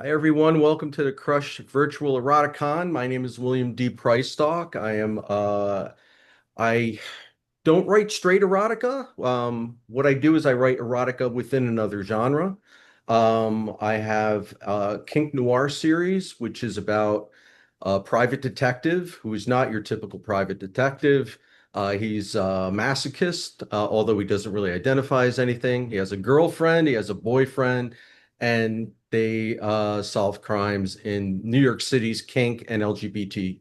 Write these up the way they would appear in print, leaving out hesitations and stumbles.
Hi everyone, welcome to the Crush Virtual Eroticon. My name is William D. Prystack. I don't write straight erotica. What I do is I write erotica within another genre. I have a Kink Noir series, which is about a private detective who is not your typical private detective. He's a masochist, although he doesn't really identify as anything. He has a girlfriend, he has a boyfriend, and they solve crimes in New York City's kink and LGBT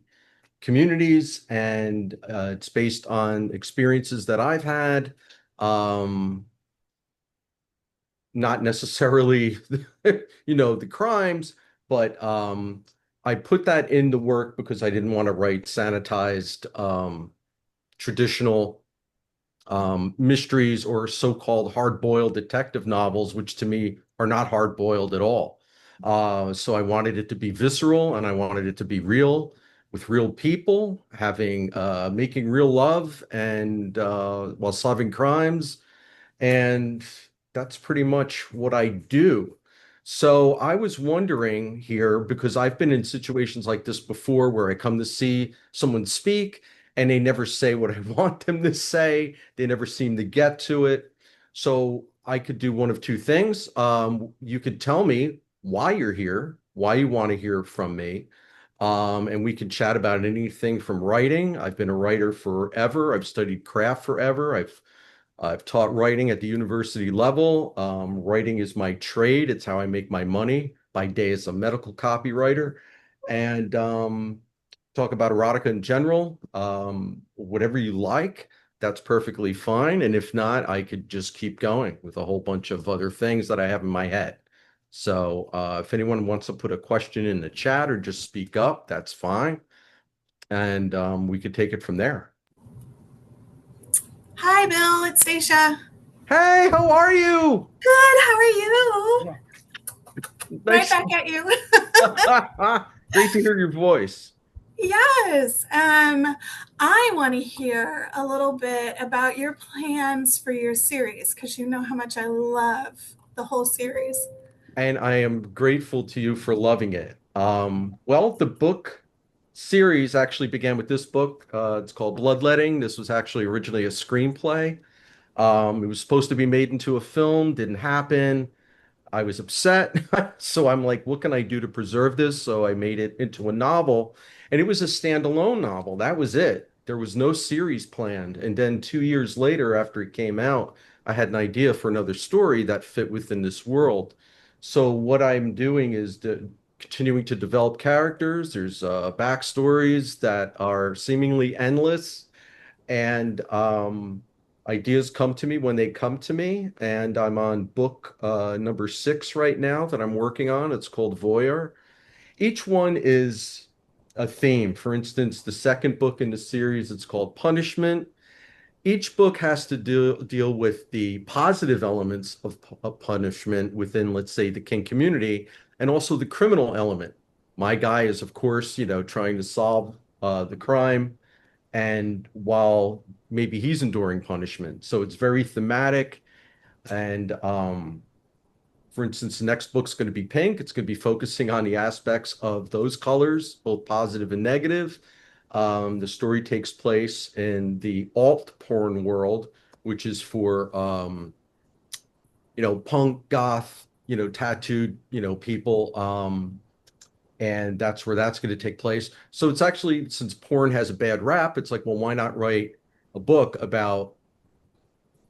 communities, and it's based on experiences that I've had. Um, Not necessarily, the crimes, but I put that into work because I didn't want to write sanitized, traditional mysteries or so-called hard-boiled detective novels, which to me are not hard-boiled at all. So I wanted it to be visceral and I wanted it to be real with real people having making real love and while solving crimes. And that's pretty much what I do. So I was wondering here, because I've been in situations like this before where I come to see someone speak and they never say what I want them to say. They never seem to get to it. So I could do one of two things. You could tell me why you're here, why you want to hear from me. And we could chat about anything from writing. I've been a writer forever. I've studied craft forever. I've taught writing at the university level. Writing is my trade. It's how I make my money by day as a medical copywriter. And talk about erotica in general. Whatever you like, that's perfectly fine. And if not, I could just keep going with a whole bunch of other things that I have in my head. So if anyone wants to put a question in the chat or just speak up, that's fine. And we could take it from there. Hi, Bill. It's Stacia. Hey, how are you? Good. How are you? Right Nice. back at you. Great to hear your voice. Yes. I want to hear a little bit about your plans for your series because you know how much I love the whole series. And I am grateful to you for loving it. Well, the book series actually began with this book. It's called Bloodletting. This was actually originally a screenplay. It was supposed to be made into a film, didn't happen. I was upset. So I'm like, what can I do to preserve this? So I made it into a novel, and it was a standalone novel. That was it. There was no series planned. And then 2 years later, after it came out, I had an idea for another story that fit within this world. So what I'm doing is continuing to develop characters. There's backstories that are seemingly endless, and ideas come to me when they come to me. And I'm on book number 6 right now that I'm working on. It's called Voyeur. Each one is a theme. For instance, the second book in the series, it's called Punishment. Each book has to deal with the positive elements of punishment within, let's say, the kink community, and also the criminal element. My guy is, of course, trying to solve the crime, and while maybe he's enduring punishment. So it's very thematic. And for instance, the next book's going to be Pink. It's going to be focusing on the aspects of those colors, both positive and negative. The story takes place in the alt porn world, which is for punk, goth, tattooed, people. And that's where that's going to take place. So it's actually, since porn has a bad rap, it's like, well, why not write a book about,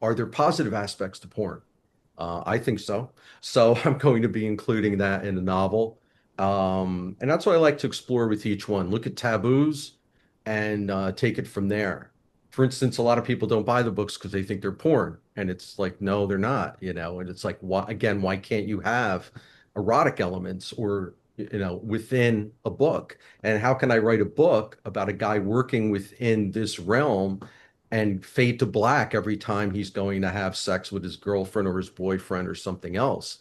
are there positive aspects to porn? I think so. So I'm going to be including that in the novel. And that's what I like to explore with each one. Look at taboos and take it from there. For instance, a lot of people don't buy the books because they think they're porn. And it's like, no, they're not, And it's like, why, again, why can't you have erotic elements or, within a book? And how can I write a book about a guy working within this realm and fade to black every time he's going to have sex with his girlfriend or his boyfriend or something else?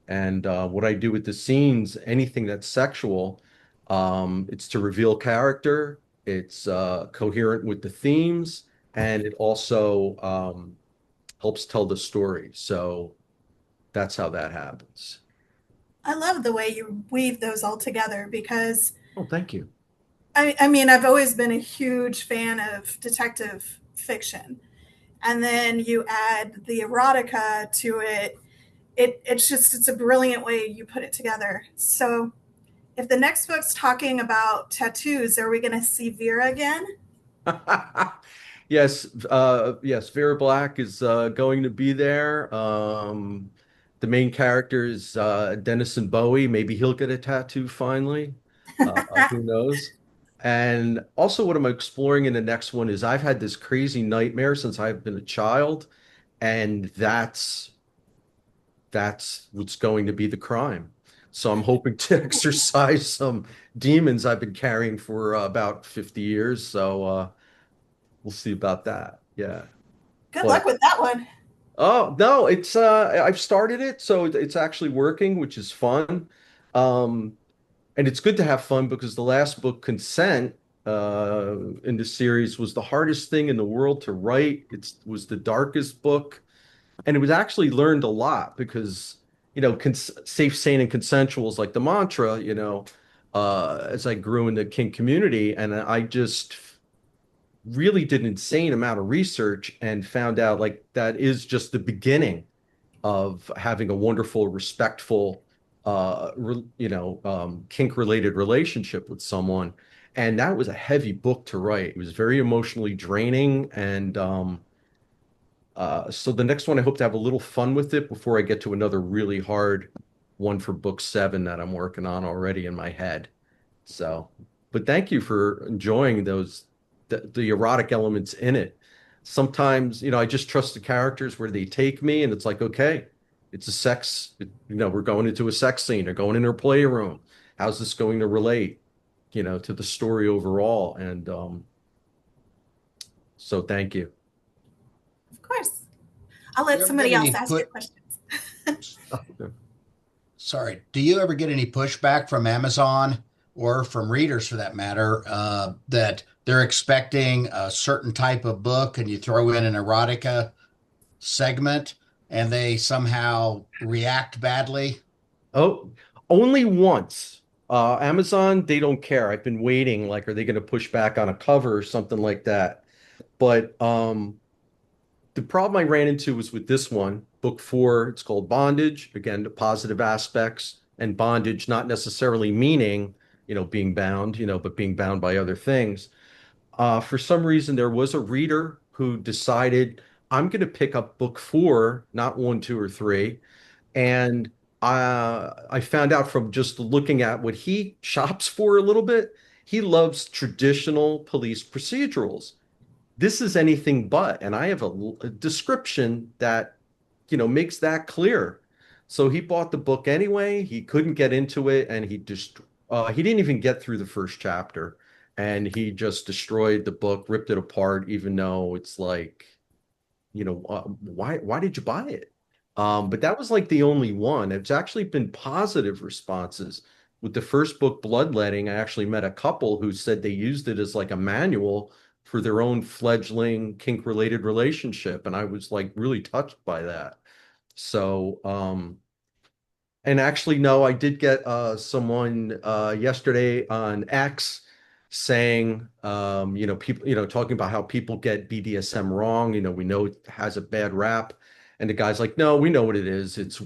And what I do with the scenes, anything that's sexual, it's to reveal character, it's coherent with the themes, and it also helps tell the story. So that's how that happens. I love the way you weave those all together because Oh, thank you. I mean, I've always been a huge fan of detective fiction. And then you add the erotica to it. It's just, it's a brilliant way you put it together. So if the next book's talking about tattoos, are we going to see Vera again? Yes, yes, Vera Black is going to be there. The main character is Dennison Bowie. Maybe he'll get a tattoo finally. Who knows? And also, what I'm exploring in the next one is I've had this crazy nightmare since I've been a child, and that's what's going to be the crime. So I'm hoping to exercise some demons I've been carrying for about 50 years. So we'll see about that. Yeah. Good luck But with that one. oh no, it's I've started it, so it's actually working, which is fun. Um and it's good to have fun because the last book, Consent, in the series was the hardest thing in the world to write. It was the darkest book, and it was actually learned a lot because safe, sane, and consensual is like the mantra, as I grew in the kink community, and I just really did an insane amount of research and found out like that is just the beginning of having a wonderful, respectful, kink related relationship with someone. And that was a heavy book to write. It was very emotionally draining. And so the next one, I hope to have a little fun with it before I get to another really hard one for book 7 that I'm working on already in my head. So, but thank you for enjoying the erotic elements in it. Sometimes, I just trust the characters where they take me, and it's like, okay, it's a we're going into a sex scene or going into a playroom. How's this going to relate, to the story overall? And so thank you. Of course. I'll Do you let ever get somebody else any ask you put? questions. Sorry, do you ever get any pushback from Amazon or from readers for that matter, that they're expecting a certain type of book and you throw in an erotica segment and they somehow react badly? Oh, only once. Amazon, they don't care. I've been waiting, like, are they going to push back on a cover or something like that? But the problem I ran into was with this one, book 4. It's called Bondage. Again, the positive aspects and bondage, not necessarily meaning, being bound, but being bound by other things. For some reason, there was a reader who decided, I'm going to pick up book 4, not 1, 2, or 3. And I found out from just looking at what he shops for a little bit, he loves traditional police procedurals. This is anything but, and I have a description that, makes that clear. So he bought the book anyway. He couldn't get into it, and he didn't even get through the first chapter, and he just destroyed the book, ripped it apart, even though it's like, why did you buy it? But that was like the only one. It's actually been positive responses. With the first book, Bloodletting, I actually met a couple who said they used it as like a manual for their own fledgling kink-related relationship, and I was like really touched by that. So, and actually, no, I did get someone yesterday on X saying, people, talking about how people get BDSM wrong. We know it has a bad rap, and the guy's like, no, we know what it is. It's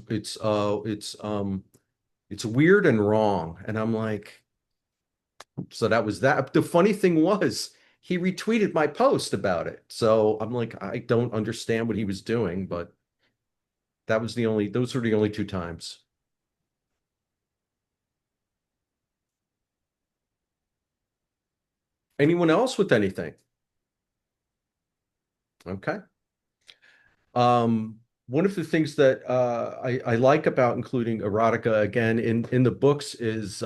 weird and wrong. And I'm like, so that was that. The funny thing was, he retweeted my post about it. So I'm like, I don't understand what he was doing, but those were the only 2 times. Anyone else with anything? Okay. One of the things that I like about including erotica again in the books is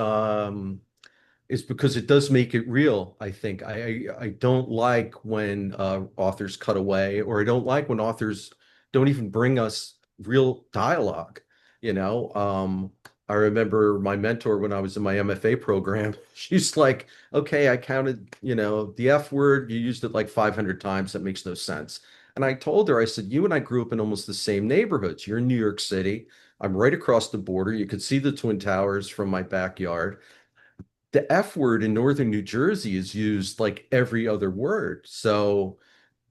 because it does make it real, I think. I don't like when authors cut away, or I don't like when authors don't even bring us real dialogue. You know, I remember my mentor when I was in my MFA program, she's like, okay, I counted, the F word, you used it like 500 times. That makes no sense. And I told her, I said, you and I grew up in almost the same neighborhoods. You're in New York City. I'm right across the border. You could see the Twin Towers from my backyard. The F word in northern New Jersey is used like every other word. So,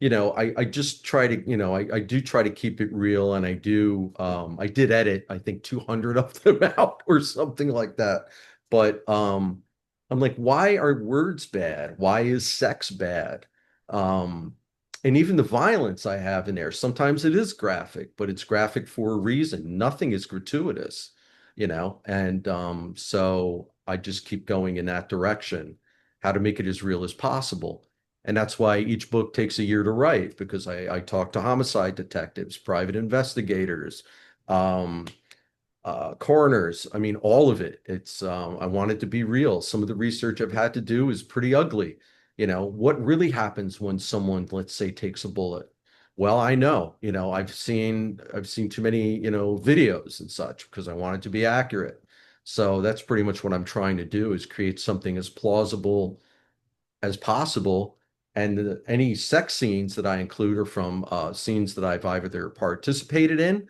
I just try to, I do try to keep it real, and I did edit, I think 200 of them out or something like that. But I'm like, why are words bad? Why is sex bad? Um, and even the violence I have in there, sometimes it is graphic, but it's graphic for a reason. Nothing is gratuitous, and so I just keep going in that direction, how to make it as real as possible. And that's why each book takes a year to write, because I talk to homicide detectives, private investigators, um, coroners. I mean, all of it. I want it to be real. Some of the research I've had to do is pretty ugly. What really happens when someone, let's say, takes a bullet? Well, I know, I've seen too many, videos and such because I want it to be accurate. So that's pretty much what I'm trying to do, is create something as plausible as possible. And any sex scenes that I include are from scenes that I've either participated in,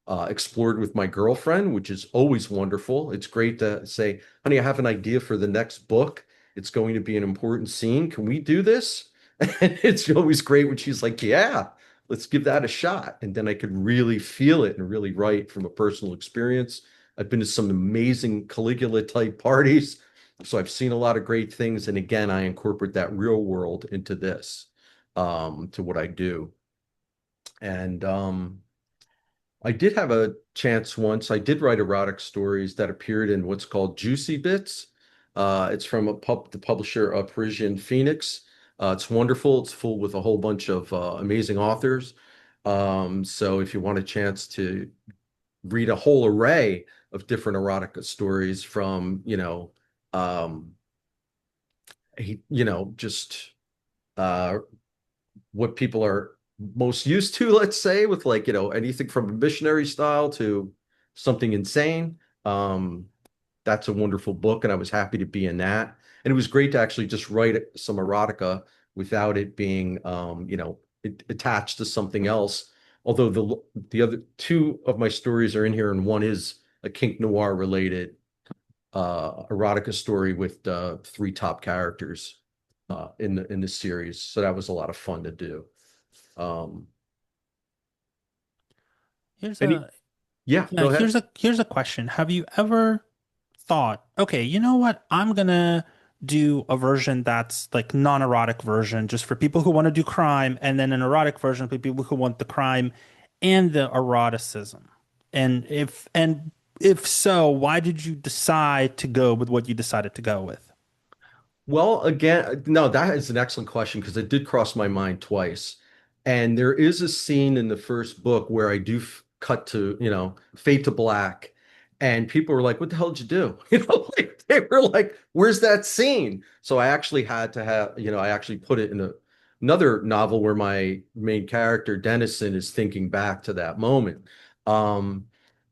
explored with my girlfriend, which is always wonderful. It's great to say, honey, I have an idea for the next book. It's going to be an important scene. Can we do this? And it's always great when she's like, yeah, let's give that a shot. And then I could really feel it and really write from a personal experience. I've been to some amazing Caligula type parties, so I've seen a lot of great things. And again, I incorporate that real world into this, to what I do. And I did have a chance once. I did write erotic stories that appeared in what's called Juicy Bits. It's from the publisher Parisian Phoenix. It's wonderful. It's full with a whole bunch of amazing authors. So if you want a chance to read a whole array of different erotica stories from, um, just uh, what people are most used to, let's say, with like, anything from a missionary style to something insane. That's a wonderful book, and I was happy to be in that. And it was great to actually just write some erotica without it being, attached to something else. Although the other two of my stories are in here, and one is a kink noir related erotica story with three top characters in the series. So that was a lot of fun to do. Um, Here's any, a yeah, yeah, go ahead. here's a question. Have you ever thought, okay, you know what? I'm gonna do a version that's like non-erotic version just for people who want to do crime, and then an erotic version for people who want the crime and the eroticism. And if so, why did you decide to go with what you decided to go with? Well, again, no, that is an excellent question because it did cross my mind twice. And there is a scene in the first book where I do cut to, fade to black. And people were like, what the hell did you do? Like they were like, where's that scene? So I actually had to have, I actually put it in another novel where my main character, Dennison, is thinking back to that moment. Um,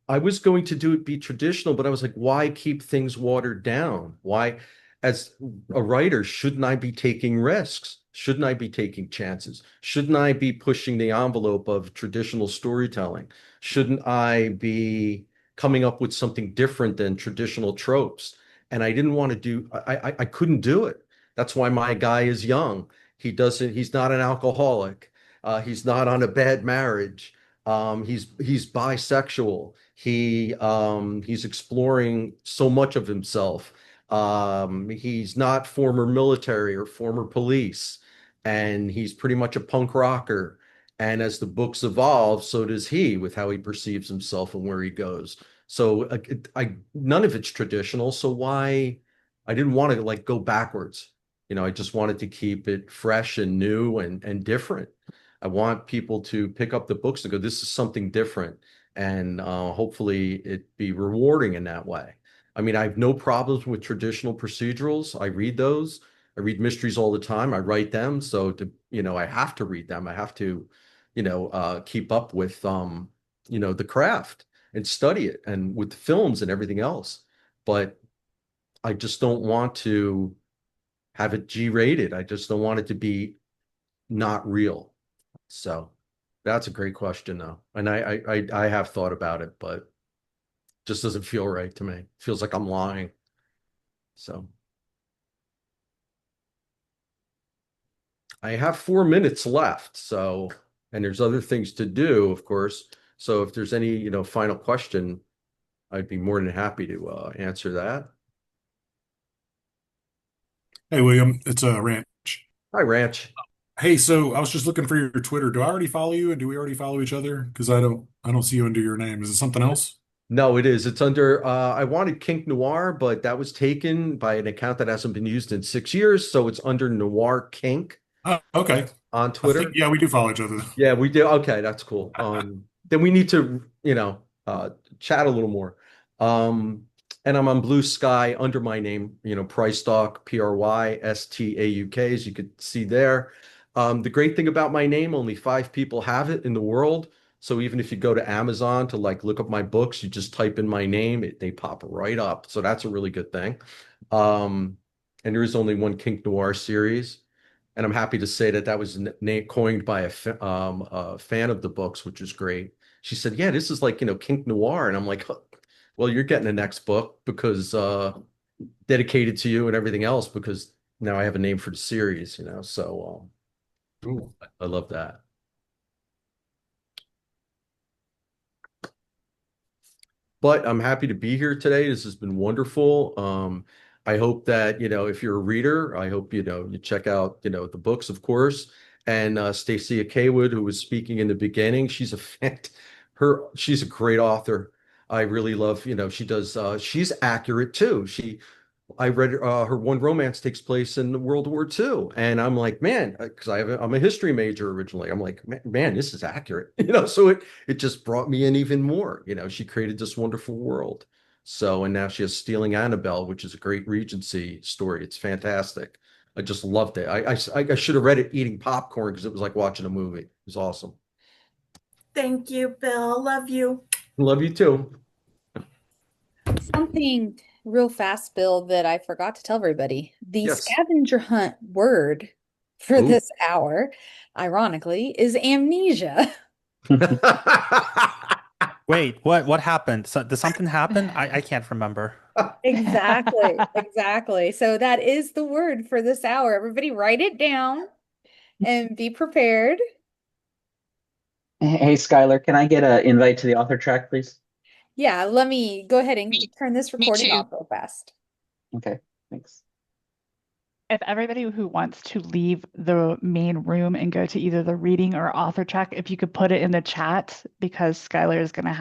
I was going to do it be traditional, but I was like, why keep things watered down? Why, as a writer, shouldn't I be taking risks? Shouldn't I be taking chances? Shouldn't I be pushing the envelope of traditional storytelling? Shouldn't I be coming up with something different than traditional tropes? And I didn't want to do, I couldn't do it. That's why my guy is young. He's not an alcoholic. He's not on a bad marriage. He's bisexual. He's exploring so much of himself. He's not former military or former police, and he's pretty much a punk rocker. And as the books evolve, so does he with how he perceives himself and where he goes. So none of it's traditional. So why? I didn't want to like go backwards. I just wanted to keep it fresh and new and different. I want people to pick up the books and go, this is something different. And hopefully it be rewarding in that way. I mean, I have no problems with traditional procedurals. I read those. I read mysteries all the time. I write them. So I have to read them. I have to, keep up with, the craft and study it and with films and everything else. But I just don't want to have it G rated. I just don't want it to be not real. So. That's a great question, though. And I have thought about it, but just doesn't feel right to me. Feels like I'm lying. So I have 4 minutes left. So, and there's other things to do, of course. So if there's any, final question, I'd be more than happy to answer that. Hey, William, it's a Ranch. Hi, Ranch. Hey, so I was just looking for your Twitter. Do I already follow you, and do we already follow each other? Because I don't see you under your name. Is it something else? No, it is. It's under, I wanted Kink Noir, but that was taken by an account that hasn't been used in 6 years. So it's under Noir Kink Oh, okay. on I think Twitter. yeah, we do follow each other. Yeah, we do. Okay, that's cool. Then we need to, chat a little more. Um, and I'm on Blue Sky under my name, Prystack, Prystauk, as you could see there. The great thing about my name, only 5 people have it in the world. So even if you go to Amazon to like look up my books, you just type in my name, they pop right up. So that's a really good thing. Um, and there is only one Kink Noir series. And I'm happy to say that that was coined by a fan of the books, which is great. She said, "Yeah, this is like, Kink Noir." And I'm like, "Huh, well, you're getting the next book because dedicated to you and everything else because now I have a name for the series, So Cool. I love that. But I'm happy to be here today. This has been wonderful. I hope that, if you're a reader, I hope, you check out, the books, of course. And Stacia Kaywood, who was speaking in the beginning, she's a great author. I really love, she's accurate too. I read her one romance takes place in World War II, and I'm like, man, because I'm a history major originally. I'm like, man, this is accurate, So it just brought me in even more. She created this wonderful world. So, and now she has Stealing Annabelle, which is a great Regency story. It's fantastic. I just loved it. I should have read it eating popcorn because it was like watching a movie. It was awesome. Thank you, Bill. Love you. Love you too. Something real fast, Bill, that I forgot to tell everybody. The Yes. scavenger hunt word for Ooh. this hour, ironically, is amnesia. Wait, what happened? So, did something happen? I can't remember. Exactly, exactly. So that is the word for this hour. Everybody write it down and be prepared. Hey, Skylar, can I get an invite to the author track, please? Yeah, let me go ahead and turn this Me recording too. off real fast. Okay, thanks. If everybody who wants to leave the main room and go to either the reading or author track, if you could put it in the chat because Skylar is going to have